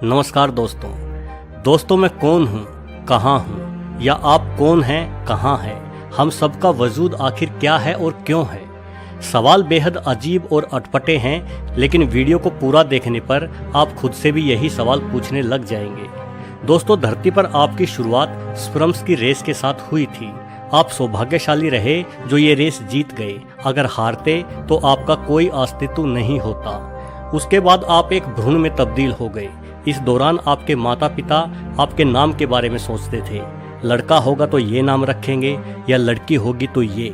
नमस्कार दोस्तों, मैं कौन हूँ, कहाँ हूँ, या आप कौन हैं, कहाँ हैं, हम सबका वजूद आखिर क्या है और क्यों है। सवाल बेहद अजीब और अटपटे हैं, लेकिन वीडियो को पूरा देखने पर आप खुद से भी यही सवाल पूछने लग जाएंगे। दोस्तों, धरती पर आपकी शुरुआत स्पर्म्स की रेस के साथ हुई थी। आप सौभाग्यशाली रहे जो ये रेस जीत गए। अगर हारते तो आपका कोई अस्तित्व नहीं होता। उसके बाद आप एक भ्रूण में तब्दील हो गए। इस दौरान आपके माता पिता आपके नाम के बारे में सोचते थे। लड़का होगा तो ये नाम रखेंगे या लड़की होगी तो ये।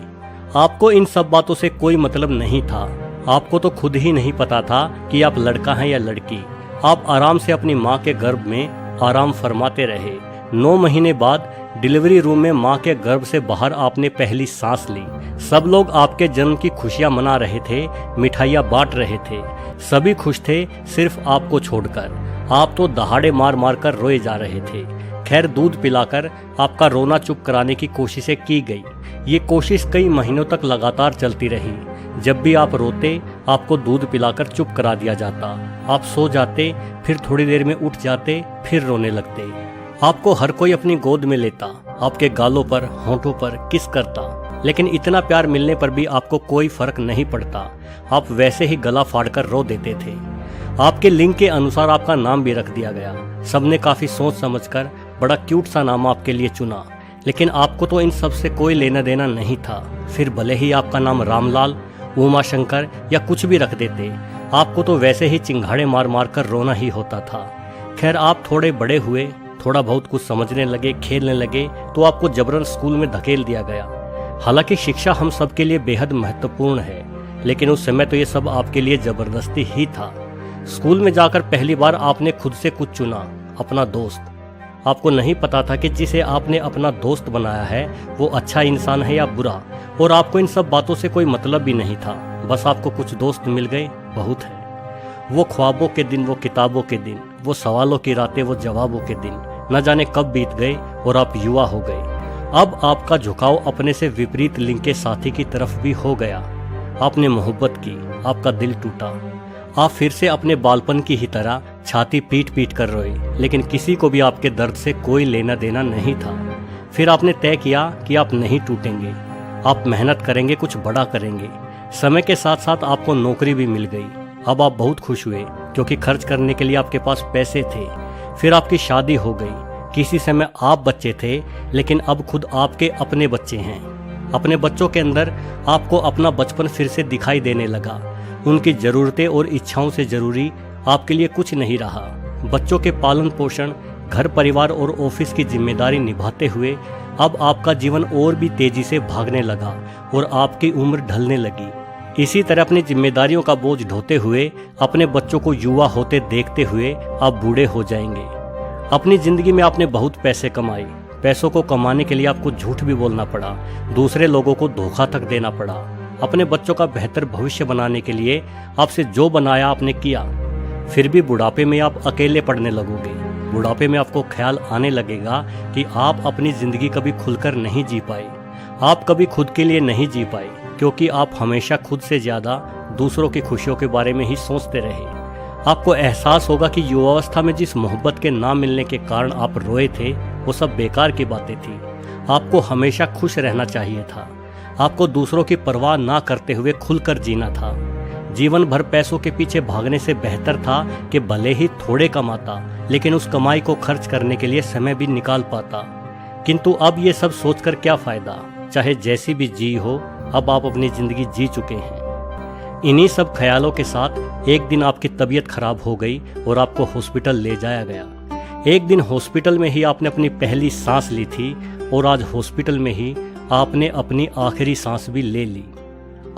आपको इन सब बातों से कोई मतलब नहीं था। आपको तो खुद ही नहीं पता था कि आप लड़का हैं या लड़की। आप आराम से अपनी माँ के गर्भ में आराम फरमाते रहे। 9 महीने बाद डिलीवरी रूम में माँ के गर्भ से बाहर आपने पहली सांस ली। सब लोग आपके जन्म की खुशियां मना रहे थे, मिठाइयाँ बांट रहे थे। सभी खुश थे सिर्फ आपको छोड़कर। आप तो दहाड़े मार मार कर रोए जा रहे थे। खैर, दूध पिलाकर आपका रोना चुप कराने की कोशिशें की गई। ये कोशिश कई महीनों तक लगातार चलती रही। जब भी आप रोते, आपको दूध पिलाकर चुप करा दिया जाता। आप सो जाते, फिर थोड़ी देर में उठ जाते, फिर रोने लगते। आपको हर कोई अपनी गोद में लेता, आपके गालों पर, होंठों पर किस करता, लेकिन इतना प्यार मिलने पर भी आपको कोई फर्क नहीं पड़ता। आप वैसे ही गला फाड़कर रो देते थे। आपके लिंग के अनुसार आपका नाम भी रख दिया गया। सबने काफी सोच समझकर बड़ा क्यूट सा नाम आपके लिए चुना, लेकिन आपको तो इन सब से कोई लेना देना नहीं था। फिर भले ही आपका नाम रामलाल, उमा शंकर या कुछ भी रख देते, आपको तो वैसे ही चिंगाड़े मार मार कर रोना ही होता था। खैर, आप थोड़े बड़े हुए, थोड़ा बहुत कुछ समझने लगे, खेलने लगे, तो आपको जबरन स्कूल में धकेल दिया गया। हालांकि शिक्षा हम सबके लिए बेहद महत्वपूर्ण है, लेकिन उस समय तो ये सब आपके लिए जबरदस्ती ही था। स्कूल में जाकर पहली बार आपने खुद से कुछ चुना, अपना दोस्त। आपको नहीं पता था कि जिसे आपने अपना दोस्त बनाया है वो अच्छा इंसान है या बुरा, और आपको इन सब बातों से कोई मतलब भी नहीं था। बस आपको कुछ दोस्त मिल गए, बहुत है। वो ख्वाबों के दिन, वो किताबों के दिन, वो सवालों की रातें, वो जवाबों के दिन न जाने कब बीत गए और आप युवा हो गए। अब आपका झुकाव अपने से विपरीत लिंग के साथी की तरफ भी हो गया। आपने मोहब्बत की, आपका दिल टूटा। आप फिर से अपने बालपन की ही तरह छाती पीट पीट कर रोए, लेकिन किसी को भी आपके दर्द से कोई लेना देना नहीं था। फिर आपने तय किया कि आप नहीं टूटेंगे, आप मेहनत करेंगे, कुछ बड़ा करेंगे। समय के साथ साथ आपको नौकरी भी मिल गई। अब आप बहुत खुश हुए क्योंकि खर्च करने के लिए आपके पास पैसे थे। फिर आपकी शादी हो गई। किसी समय आप बच्चे थे, लेकिन अब खुद आपके अपने बच्चे हैं। अपने बच्चों के अंदर आपको अपना बचपन फिर से दिखाई देने लगा। उनकी ज़रूरतें और इच्छाओं से ज़रूरी आपके लिए कुछ नहीं रहा। बच्चों के पालन पोषण, घर परिवार और ऑफिस की जिम्मेदारी निभाते हुए अब आपका जीवन और भी तेजी से भागने लगा और आपकी उम्र ढलने लगी। इसी तरह अपनी जिम्मेदारियों का बोझ ढोते हुए, अपने बच्चों को युवा होते देखते हुए आप बूढ़े हो जाएंगे। अपनी ज़िंदगी में आपने बहुत पैसे कमाए। पैसों को कमाने के लिए आपको झूठ भी बोलना पड़ा, दूसरे लोगों को धोखा तक देना पड़ा। अपने बच्चों का बेहतर भविष्य बनाने के लिए आपसे जो बनाया आपने किया। फिर भी बुढ़ापे में आप अकेले पड़ने लगोगे। बुढ़ापे में आपको ख्याल आने लगेगा कि आप अपनी ज़िंदगी कभी खुलकर नहीं जी पाए। आप कभी खुद के लिए नहीं जी पाए, क्योंकि आप हमेशा खुद से ज़्यादा दूसरों की खुशियों के बारे में ही सोचते रहे। आपको एहसास होगा कि युवावस्था में जिस मोहब्बत के ना मिलने के कारण आप रोए थे, वो सब बेकार की बातें थी। आपको हमेशा खुश रहना चाहिए था। आपको दूसरों की परवाह ना करते हुए खुलकर जीना था। जीवन भर पैसों के पीछे भागने से बेहतर था कि भले ही थोड़े कमाता, लेकिन उस कमाई को खर्च करने के लिए समय भी निकाल पाता। किंतु अब ये सब सोचकर क्या फ़ायदा। चाहे जैसी भी जी हो, अब आप अपनी ज़िंदगी जी चुके हैं। इन्हीं सब ख्यालों के साथ एक दिन आपकी तबीयत खराब हो गई और आपको हॉस्पिटल ले जाया गया। एक दिन हॉस्पिटल में ही आपने अपनी पहली सांस ली थी, और आज हॉस्पिटल में ही आपने अपनी आखिरी सांस भी ले ली।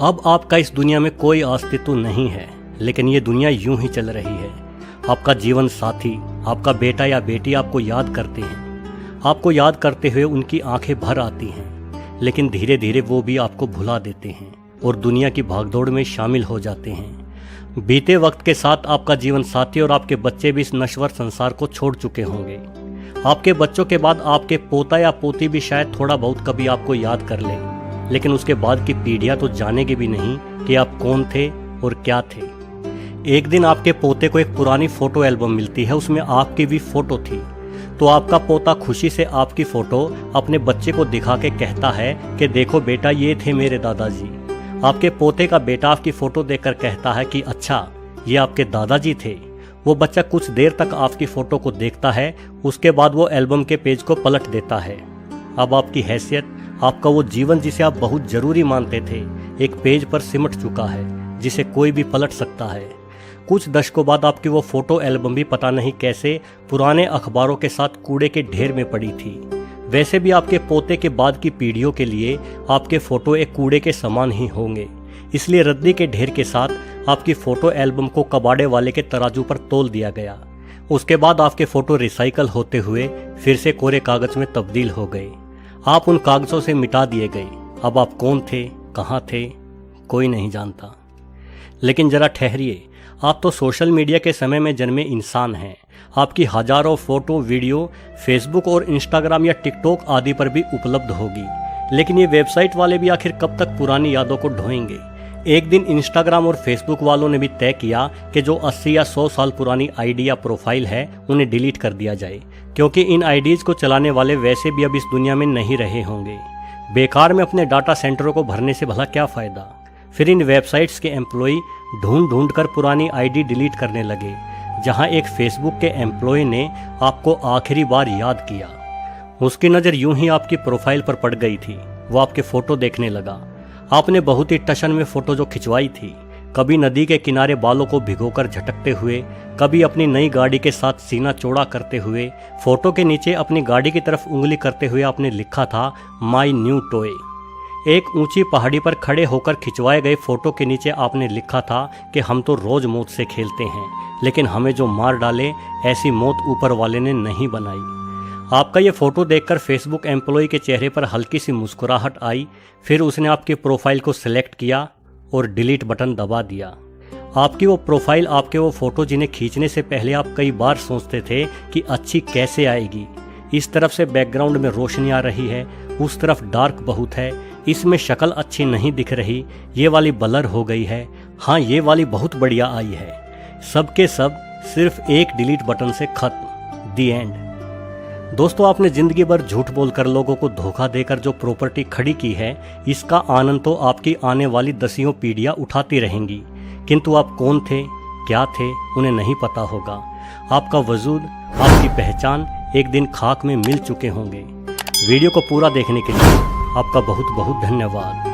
अब आपका इस दुनिया में कोई अस्तित्व नहीं है, लेकिन ये दुनिया यूं ही चल रही है। आपका जीवन साथी, आपका बेटा या बेटी आपको याद करते हैं। आपको याद करते हुए उनकी आंखें भर आती हैं, लेकिन धीरे धीरे वो भी आपको भुला देते हैं और दुनिया की भागदौड़ में शामिल हो जाते हैं। बीते वक्त के साथ आपका जीवन साथी और आपके बच्चे भी इस नश्वर संसार को छोड़ चुके होंगे। आपके बच्चों के बाद आपके पोता या पोती भी शायद थोड़ा बहुत कभी आपको याद कर ले, लेकिन उसके बाद की पीढ़ियां तो जानेगी भी नहीं कि आप कौन थे और क्या थे। एक दिन आपके पोते को एक पुरानी फोटो एल्बम मिलती है, उसमें आपकी भी फोटो थी। तो आपका पोता खुशी से आपकी फोटो अपने बच्चे को दिखा के कहता है कि देखो बेटा, ये थे मेरे दादाजी। आपके पोते का बेटा आपकी फोटो देखकर कहता है कि अच्छा, ये आपके दादाजी थे। वो बच्चा कुछ देर तक आपकी फोटो को देखता है, उसके बाद वो एल्बम के पेज को पलट देता है। अब आपकी हैसियत, आपका वो जीवन जिसे आप बहुत जरूरी मानते थे, एक पेज पर सिमट चुका है जिसे कोई भी पलट सकता है। कुछ दशकों बाद आपकी वो फोटो एल्बम भी पता नहीं कैसे पुराने अखबारों के साथ कूड़े के ढेर में पड़ी थी। वैसे भी आपके पोते के बाद की पीढ़ियों के लिए आपके फोटो एक कूड़े के समान ही होंगे, इसलिए रद्दी के ढेर के साथ आपकी फोटो एल्बम को कबाड़े वाले के तराजू पर तोल दिया गया। उसके बाद आपके फोटो रिसाइकल होते हुए फिर से कोरे कागज में तब्दील हो गए। आप उन कागजों से मिटा दिए गए। अब आप कौन थे, कहाँ थे, कोई नहीं जानता। लेकिन जरा ठहरिए, आप तो सोशल मीडिया के समय में जन्मे इंसान हैं। आपकी हजारों फोटो वीडियो फेसबुक और इंस्टाग्राम या टिकटॉक आदि पर भी उपलब्ध होगी। लेकिन ये वेबसाइट वाले भी आखिर कब तक पुरानी यादों को ढोएंगे। एक दिन इंस्टाग्राम और फेसबुक वालों ने भी तय किया कि जो 80 या 100 साल पुरानी आईडी या प्रोफाइल है उन्हें डिलीट कर दिया जाए, क्योंकि इन आईडीज को चलाने वाले वैसे भी अब इस दुनिया में नहीं रहे होंगे। बेकार में अपने डाटा सेंटरों को भरने से भला क्या फ़ायदा। फिर इन वेबसाइट्स के एम्प्लॉय ढूंढ ढूंढ कर पुरानी आईडी डिलीट करने लगे। जहां एक फेसबुक के एम्प्लॉय ने आपको आखिरी बार याद किया, उसकी नज़र यूं ही आपकी प्रोफाइल पर पड़ गई थी। वो आपके फ़ोटो देखने लगा। आपने बहुत ही टशन में फ़ोटो जो खिंचवाई थी, कभी नदी के किनारे बालों को भिगोकर झटकते हुए, कभी अपनी नई गाड़ी के साथ सीना चौड़ा करते हुए। फ़ोटो के नीचे अपनी गाड़ी की तरफ उंगली करते हुए आपने लिखा था माई न्यू टॉय। एक ऊंची पहाड़ी पर खड़े होकर खिंचवाए गए फोटो के नीचे आपने लिखा था कि हम तो रोज मौत से खेलते हैं, लेकिन हमें जो मार डाले ऐसी मौत ऊपर वाले ने नहीं बनाई। आपका ये फोटो देखकर फेसबुक एम्प्लॉय के चेहरे पर हल्की सी मुस्कुराहट आई। फिर उसने आपकी प्रोफाइल को सिलेक्ट किया और डिलीट बटन दबा दिया। आपकी वो प्रोफाइल, आपके वो फोटो जिन्हें खींचने से पहले आप कई बार सोचते थे कि अच्छी कैसे आएगी। इस तरफ से बैकग्राउंड में रोशनी आ रही है, उस तरफ डार्क बहुत है, इसमें शक्ल अच्छी नहीं दिख रही, ये वाली ब्लर हो गई है, हाँ ये वाली बहुत बढ़िया आई है। सब के सब सिर्फ एक डिलीट बटन से खत्म, दी एंड। दोस्तों, आपने जिंदगी भर झूठ बोलकर लोगों को धोखा देकर जो प्रॉपर्टी खड़ी की है, इसका आनंद तो आपकी आने वाली दसियों पीढ़ियां उठाती रहेंगी, किंतु आप कौन थे, क्या थे, उन्हें नहीं पता होगा। आपका वजूद, आपकी पहचान एक दिन खाक में मिल चुके होंगे। वीडियो को पूरा देखने के लिए आपका बहुत बहुत धन्यवाद।